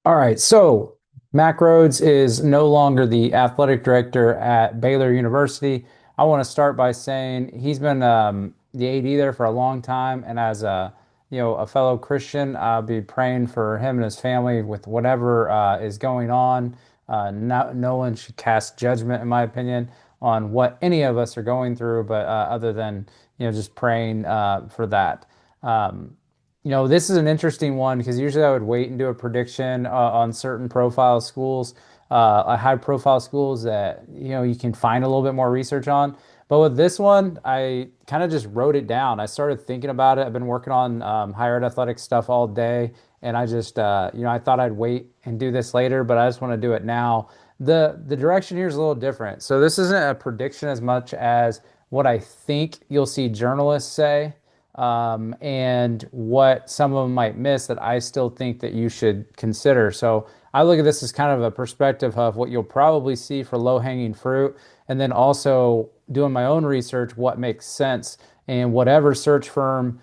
All right, so Mac Rhodes is no longer the athletic director at Baylor University. I want to start by saying he's been the AD there for a long time, and as a fellow Christian, I'll be praying for him and his family with whatever is going on. No one should cast judgment, in my opinion, on what any of us are going through, but other than just praying for that. Um, this is an interesting one because usually I would wait and do a prediction on certain profile schools, high profile schools that you can find a little bit more research on. But with this one, I kind of just wrote it down. I started thinking about it. I've been working on higher ed athletics stuff all day, and I just I thought I'd wait and do this later, but I just want to do it now. The direction here is a little different. So this isn't a prediction as much as what I think you'll see journalists say and what some of them might miss that I still think that you should consider. So I look at this as kind of a perspective of what you'll probably see for low-hanging fruit, and then also doing my own research, what makes sense, and whatever search firm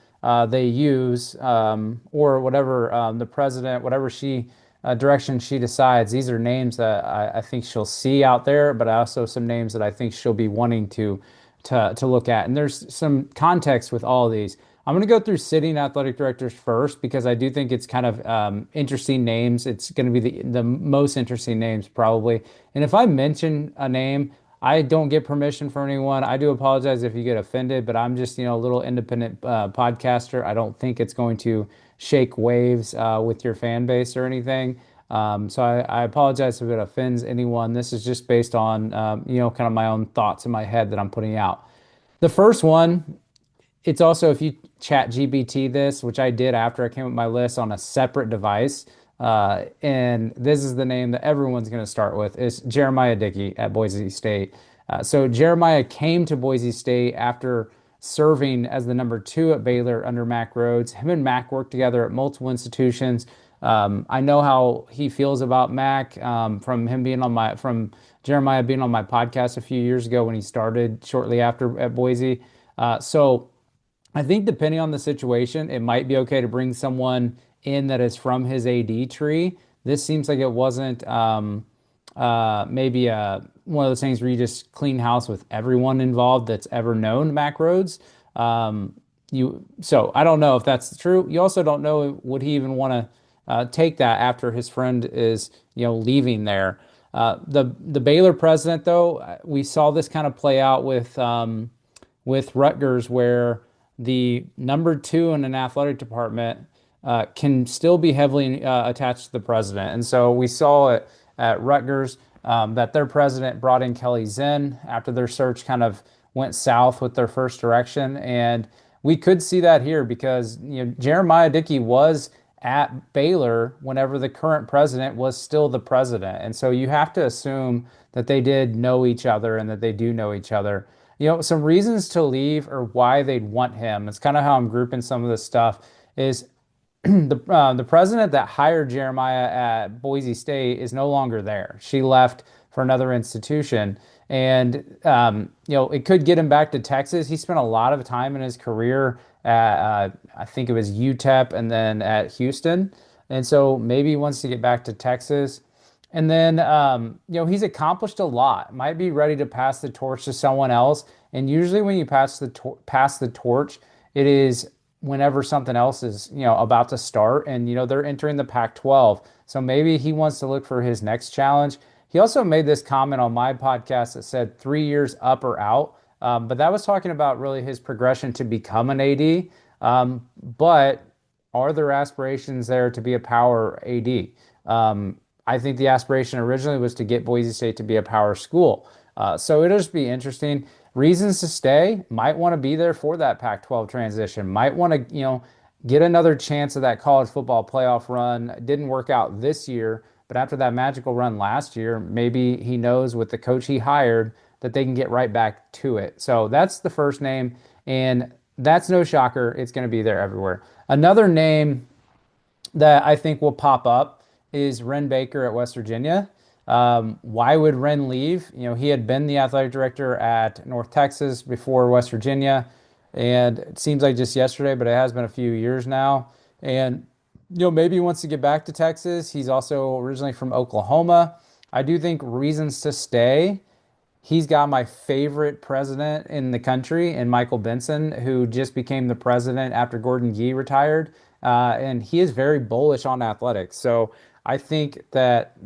they use, or whatever the president, whatever she direction she decides. These are names that I think she'll see out there, but also some names that I think she'll be wanting to look at. And there's some context with all of these. I'm going to go through sitting athletic directors first because I do think it's kind of interesting names. It's going to be the most interesting names probably. And if I mention a name, I don't get permission from anyone. I do apologize if you get offended, but I'm just, a little independent podcaster. I don't think it's going to shake waves with your fan base or anything. So I apologize if it offends anyone. This is just based on, kind of my own thoughts in my head that I'm putting out. The first one, it's also if you chat GBT this, which I did after I came up with my list on a separate device, and this is the name that everyone's going to start with, is Jeramiah Dickey at Boise State. So Jeramiah came to Boise State after serving as the number two at Baylor under Mac Rhodes. Him and Mac worked together at multiple institutions. I know how he feels about Mac from him being from Jeramiah being on my podcast a few years ago when he started shortly after at Boise. So I think depending on the situation, it might be okay to bring someone in that is from his AD tree. This seems like it wasn't maybe one of those things where you just clean house with everyone involved that's ever known Mac Rhodes. So I don't know if that's true. You also don't know would he even want to take that after his friend is leaving there. The Baylor president though, we saw this kind of play out with Rutgers where the number two in an athletic department can still be heavily attached to the president. And so we saw it at Rutgers that their president brought in Kelly Zinn after their search kind of went south with their first direction. And we could see that here because Jeramiah Dickey was at Baylor whenever the current president was still the president. And so you have to assume that they did know each other and that they do know each other. Some reasons to leave or why they'd want him. It's kind of how I'm grouping some of this stuff is the president that hired Jeramiah at Boise State is no longer there. She left for another institution, and it could get him back to Texas. He spent a lot of time in his career at I think it was UTEP and then at Houston, and so maybe he wants to get back to Texas. And then, he's accomplished a lot. Might be ready to pass the torch to someone else. And usually, when you pass the torch, it is whenever something else is, about to start. And they're entering the Pac-12, so maybe he wants to look for his next challenge. He also made this comment on my podcast that said 3 years up or out, but that was talking about really his progression to become an AD. But are there aspirations there to be a power AD? I think the aspiration originally was to get Boise State to be a power school. So it'll just be interesting. Reasons to stay, might want to be there for that Pac-12 transition, might want to, get another chance of that college football playoff run. It didn't work out this year, but after that magical run last year, maybe he knows with the coach he hired that they can get right back to it. So that's the first name, and that's no shocker. It's going to be there everywhere. Another name that I think will pop up is Wren Baker at West Virginia. Why would Wren leave? He had been the athletic director at North Texas before West Virginia, and it seems like just yesterday, but it has been a few years now. And maybe he wants to get back to Texas. He's also originally from Oklahoma. I do think reasons to stay. He's got my favorite president in the country, and Michael Benson, who just became the president after Gordon Gee retired. And he is very bullish on athletics. So I think that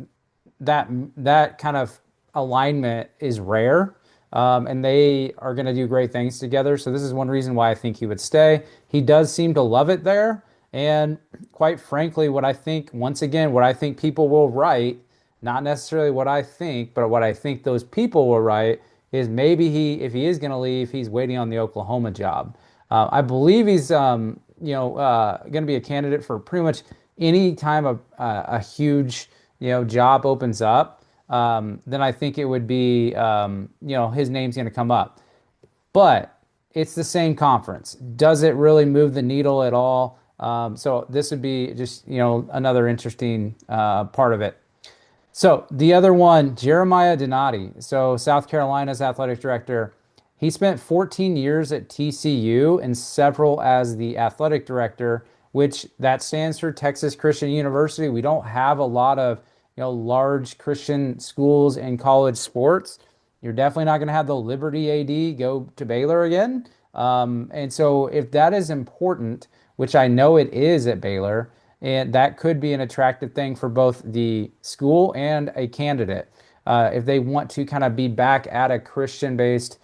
kind of alignment is rare. And they are going to do great things together. So this is one reason why I think he would stay. He does seem to love it there. And quite frankly, what I think, once again, what I think people will write, not necessarily what I think, but what I think those people will write is maybe if he is going to leave, he's waiting on the Oklahoma job. I believe he's, going to be a candidate for pretty much any time a huge, job opens up. Then I think it would be, his name's going to come up. But it's the same conference. Does it really move the needle at all? So this would be just, another interesting part of it. So the other one, Jeramiah Donati. So South Carolina's athletic director. He spent 14 years at TCU and several as the athletic director, which that stands for Texas Christian University. We don't have a lot of, large Christian schools in college sports. You're definitely not going to have the Liberty AD go to Baylor again. And so if that is important, which I know it is at Baylor, and that could be an attractive thing for both the school and a candidate if they want to kind of be back at a Christian-based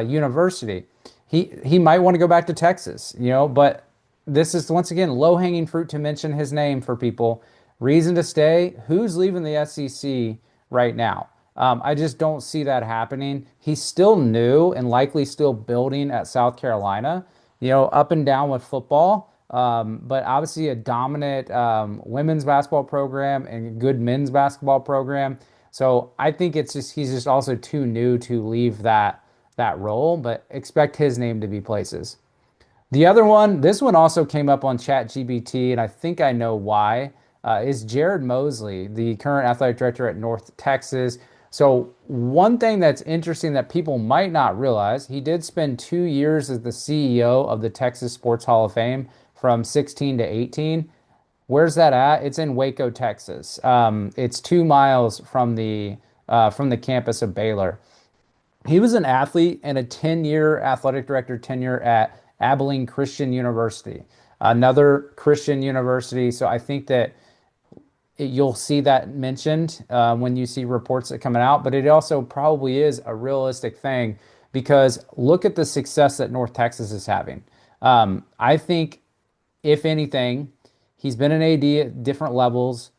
university. He might want to go back to Texas, but this is once again low-hanging fruit to mention his name for people. Reason to stay. Who's leaving the SEC right now? I just don't see that happening. He's still new and likely still building at South Carolina, up and down with football. But obviously a dominant women's basketball program and a good men's basketball program. So I think he's just also too new to leave that role, but expect his name to be places. The other one, this one also came up on ChatGPT, and I think I know why, is Jared Mosley, the current athletic director at North Texas. So one thing that's interesting that people might not realize, he did spend 2 years as the CEO of the Texas Sports Hall of Fame from 16 to 18. Where's that at? It's in Waco, Texas. It's 2 miles from the campus of Baylor. He was an athlete and a 10-year athletic director tenure at Abilene Christian University, another Christian university. So I think that you'll see that mentioned when you see reports that coming out, but it also probably is a realistic thing because look at the success that North Texas is having. I think, if anything, he's been an AD at different levels.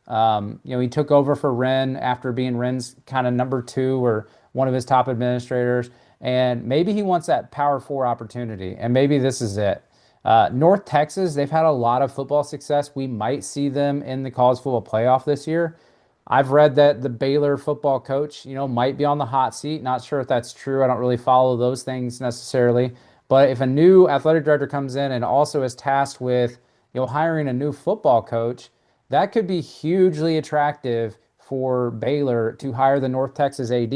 He took over for Wren after being Wren's kind of number two or one of his top administrators, and maybe he wants that Power Four opportunity, and maybe this is it. North Texas, they've had a lot of football success. We might see them in the college football playoff this year. I've read that the Baylor football coach, might be on the hot seat. Not sure if that's true. I don't really follow those things necessarily. But if a new athletic director comes in and also is tasked with, hiring a new football coach, that could be hugely attractive for Baylor to hire the North Texas AD.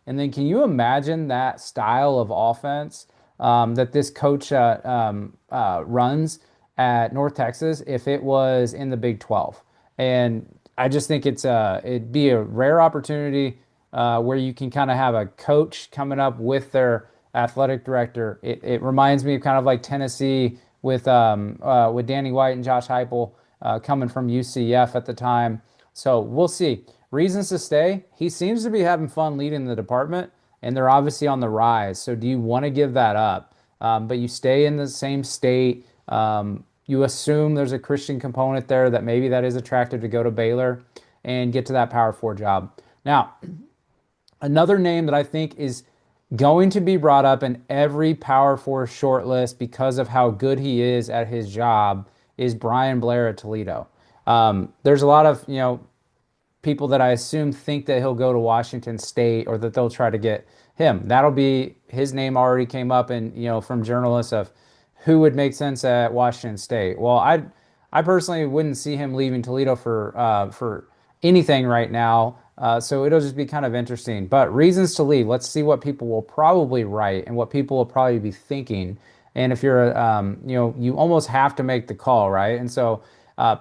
And then can you imagine that style of offense that this coach runs at North Texas if it was in the Big 12? And I just think it'd be a rare opportunity where you can kind of have a coach coming up with their athletic director. It reminds me of kind of like Tennessee with Danny White and Josh Heupel coming from UCF at the time. So we'll see. Reasons to stay. He seems to be having fun leading the department, and they're obviously on the rise. So do you want to give that up? But you stay in the same state. You assume there's a Christian component there that maybe that is attractive to go to Baylor and get to that Power Four job. Now, another name that I think is going to be brought up in every Power Four shortlist because of how good he is at his job is Bryan Blair at Toledo. There's a lot of, people that I assume think that he'll go to Washington State or that they'll try to get him. That'll be his name already came up and from journalists of who would make sense at Washington State. Well, I personally wouldn't see him leaving Toledo for anything right now. So it'll just be kind of interesting. But reasons to leave. Let's see what people will probably write and what people will probably be thinking. And if you're you almost have to make the call, right? And so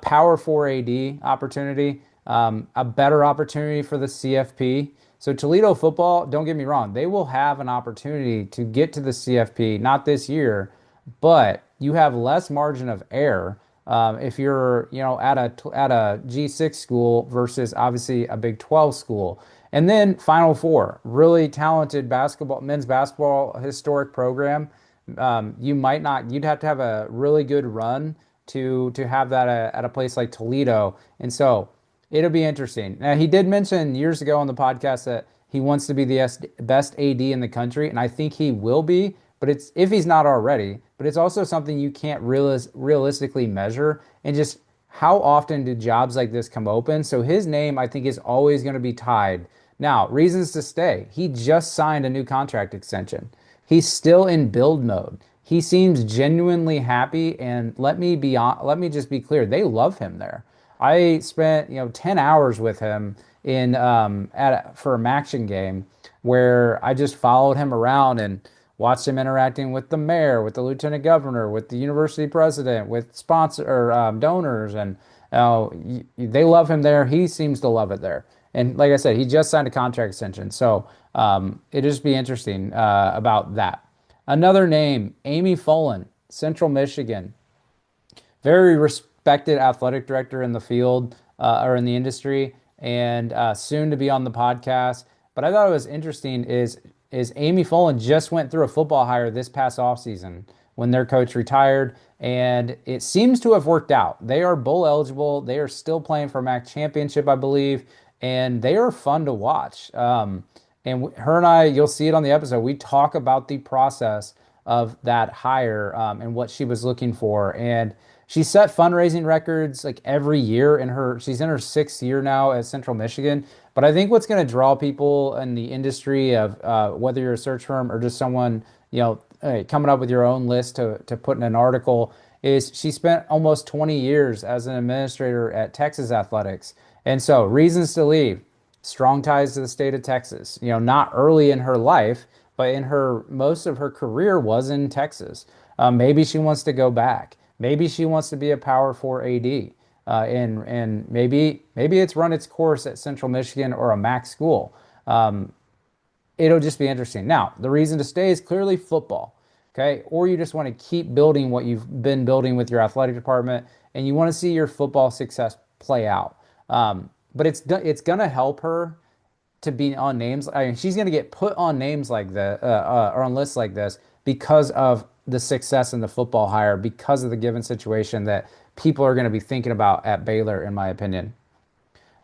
Power 4 AD opportunity, a better opportunity for the CFP. So Toledo football, don't get me wrong, they will have an opportunity to get to the CFP, not this year, but you have less margin of error if you're, at a G6 school versus obviously a Big 12 school. And then Final Four, really talented men's basketball historic program. You might not, you'd have to have a really good run to have that at a place like Toledo. And so it'll be interesting. Now, he did mention years ago on the podcast that he wants to be the best AD in the country, and I think he will be, but it's if he's not already, but it's also something you can't realistically measure and just how often do jobs like this come open? So his name, I think, is always going to be tied. Now, reasons to stay. He just signed a new contract extension. He's still in build mode. He seems genuinely happy, and let me just be clear, they love him there. I spent 10 hours with him in for a Maction game where I just followed him around and watched him interacting with the mayor, with the lieutenant governor, with the university president, with sponsor or donors, and they love him there. He seems to love it there. And like I said, he just signed a contract extension, so it'll just be interesting about that. Another name, Amy Folan, Central Michigan, very respected athletic director in the field or in the industry, and soon to be on the podcast. But I thought it was interesting is Amy Folan just went through a football hire this past offseason when their coach retired, and it seems to have worked out. They are bowl eligible. They are still playing for a MAC championship, I believe, and they are fun to watch. And her and I, you'll see it on the episode. We talk about the process of that hire and what she was looking for. And she set fundraising records like every year she's in her 6th year now at Central Michigan. But I think what's going to draw people in the industry of whether you're a search firm or just someone, coming up with your own list to put in an article is she spent almost 20 years as an administrator at Texas Athletics. And so reasons to leave, strong ties to the state of Texas, not early in her life, but in most of her career was in Texas. Maybe she wants to go back. Maybe she wants to be a Power 4 AD. And maybe it's run its course at Central Michigan or a MAC school. It'll just be interesting. Now, the reason to stay is clearly football, okay? Or you just want to keep building what you've been building with your athletic department, and you want to see your football success play out. But it's going to help her to be on names. I mean, she's going to get put on names like this or on lists like this because of the success in the football hire, because of the given situation that people are going to be thinking about at Baylor, in my opinion.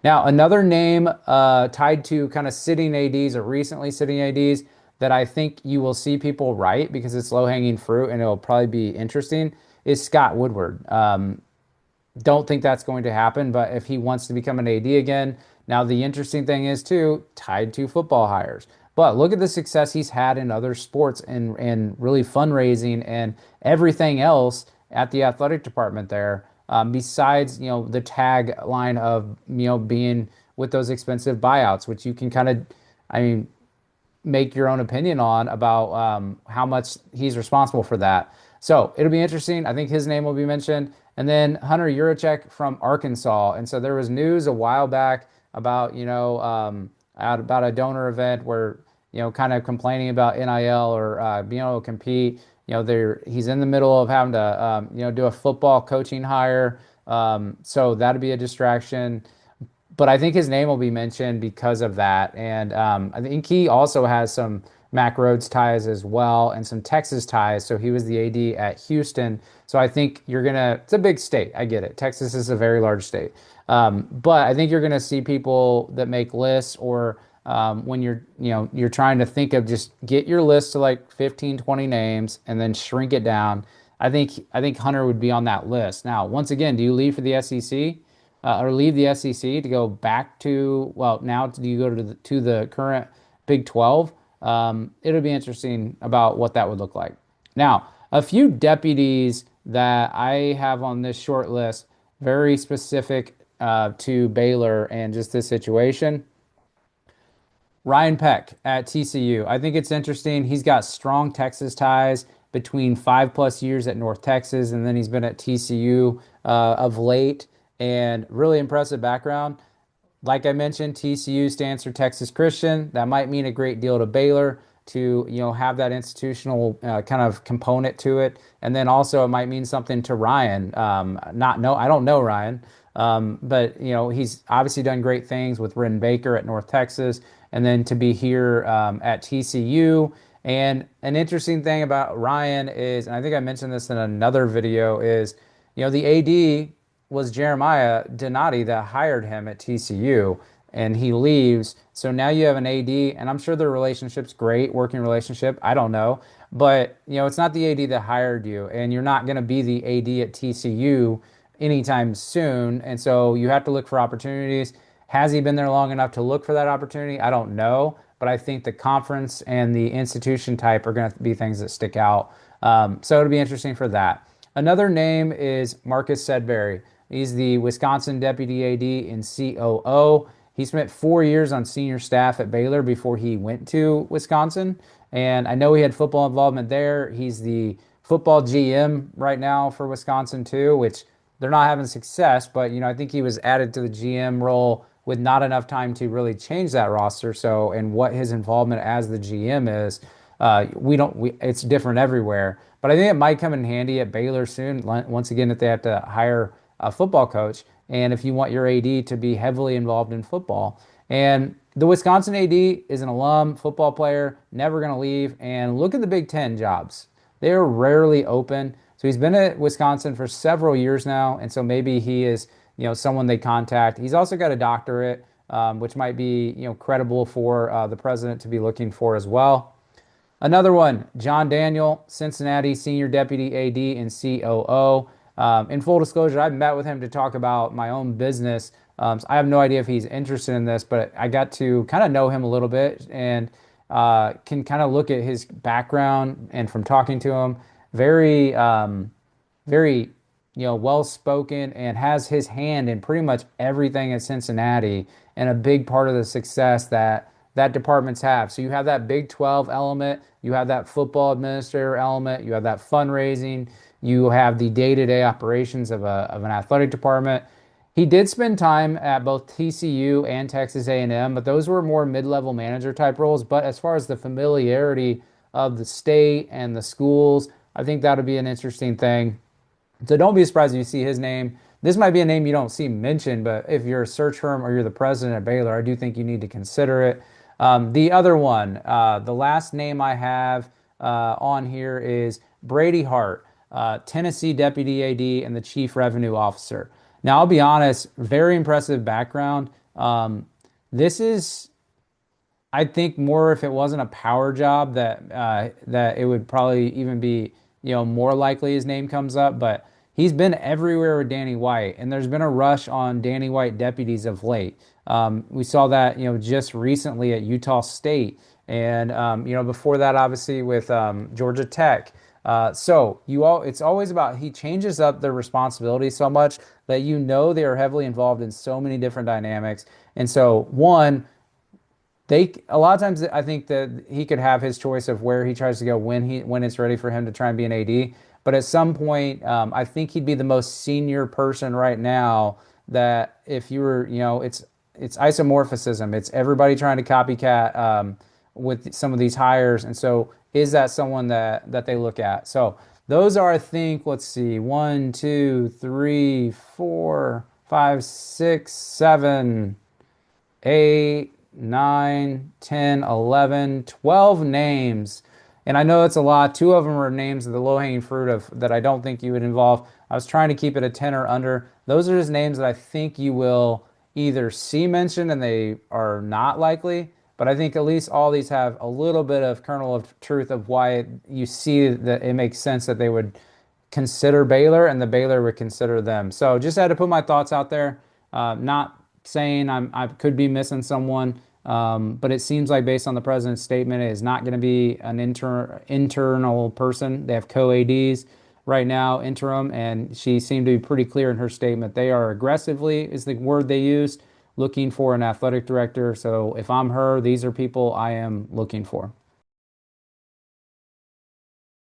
Now, another name tied to kind of sitting ADs or recently sitting ADs that I think you will see people write because it's low-hanging fruit and it'll probably be interesting is Scott Woodward. Don't think that's going to happen, but if he wants to become an AD again, now the interesting thing is too, tied to football hires. But look at the success he's had in other sports and really fundraising and everything else at the athletic department there. Besides, the tagline of, being with those expensive buyouts, which you can kind of, make your own opinion on about how much he's responsible for that. So it'll be interesting. I think his name will be mentioned. And then Hunter Yurachek from Arkansas. And so there was news a while back about, about a donor event where, kind of complaining about NIL or being able to compete. He's in the middle of having to, do a football coaching hire. So that'd be a distraction. But I think his name will be mentioned because of that. And I think he also has some Mac Rhodes ties as well and some Texas ties. So he was the AD at Houston. So I think it's a big state. I get it. Texas is a very large state. But I think you're going to see people that make lists or when you're trying to think of just get your list to like 15, 20 names and then shrink it down. I think Hunter would be on that list. Now, once again, do you leave for the SEC or leave the SEC to go back to, now do you go to the current Big 12? It'll be interesting about what that would look like. Now, a few deputies that I have on this short list, very specific to Baylor and just this situation. Ryan Peck at TCU. I think it's interesting. He's got strong Texas ties between 5+ years at North Texas, and then he's been at TCU of late, and really impressive background. Like I mentioned, TCU stands for Texas Christian. That might mean a great deal to Baylor to, have that institutional kind of component to it. And then also it might mean something to Ryan. Not know, I don't know Ryan, but he's obviously done great things with Wren Baker at North Texas, and then to be here at TCU. And an interesting thing about Ryan is, and I think I mentioned this in another video, is the AD was Jeramiah that hired him at TCU, and he leaves. So now you have an AD, and I'm sure their relationship's great, working relationship. I don't know. But, it's not the AD that hired you, and you're not going to be the AD at TCU anytime soon. And so you have to look for opportunities. Has he been there long enough to look for that opportunity? I don't know. But I think the conference and the institution type are going to be things that stick out. So it'll be interesting for that. Another name is Marcus Sedberry. He's the Wisconsin Deputy AD and COO. He spent 4 years on senior staff at Baylor before he went to Wisconsin. And I know he had football involvement there. He's the football GM right now for Wisconsin too, which they're not having success, but I think he was added to the GM role with not enough time to really change that roster. So, and what his involvement as the GM is, it's different everywhere. But I think it might come in handy at Baylor soon. Once again, if they have to hire a football coach, and if you want your AD to be heavily involved in football. And the Wisconsin AD is an alum football player, never going to leave. And look at the Big Ten jobs. They're rarely open. So he's been at Wisconsin for several years now. And so maybe he is, someone they contact. He's also got a doctorate, which might be, credible for the president to be looking for as well. Another one, John Daniel, Cincinnati Senior Deputy AD and COO. In full disclosure, I've met with him to talk about my own business. So I have no idea if he's interested in this, but I got to kind of know him a little bit, and can kind of look at his background, and from talking to him, very, very, well spoken, and has his hand in pretty much everything at Cincinnati, and a big part of the success that departments have. So you have that Big 12 element, you have that football administrator element, you have that fundraising, you have the day-to-day operations of an athletic department. He did spend time at both TCU and Texas A&M, but those were more mid-level manager type roles. But as far as the familiarity of the state and the schools, I think that'll be an interesting thing. So don't be surprised if you see his name. This might be a name you don't see mentioned, but if you're a search firm or you're the president at Baylor, I do think you need to consider it. The other one, the last name I have on here is Brady Hart, Tennessee Deputy AD and the Chief Revenue Officer. Now, I'll be honest, very impressive background. This is, I think, more if it wasn't a power job that it would probably even be, more likely his name comes up. But he's been everywhere with Danny White, and there's been a rush on Danny White deputies of late. We saw that, just recently at Utah State, and before that, obviously with Georgia Tech. It's always about, he changes up their responsibilities so much that they are heavily involved in so many different dynamics. And so a lot of times I think that he could have his choice of where he tries to go when it's ready for him to try and be an AD. But at some point, I think he'd be the most senior person right now, that if you were, it's isomorphism. It's everybody trying to copycat with some of these hires. And so is that someone that they look at? So those are, I think, let's see, 1, 2, 3, 4, 5, 6, 7, 8, 9, 10, 11, 12 names. And I know it's a lot. 2 of them are names of the low-hanging fruit that I don't think you would involve. I was trying to keep it a 10 or under. Those are just names that I think you will either see mentioned and they are not likely, but I think at least all these have a little bit of kernel of truth of why you see that it makes sense that they would consider Baylor and the Baylor would consider them. So just had to put my thoughts out there. Not saying I could be missing someone, but it seems like based on the president's statement, it is not going to be an internal person. They have co-ADs right now, interim, and she seemed to be pretty clear in her statement. They are aggressively, is the word they used, looking for an athletic director. So if I'm her, these are people I am looking for.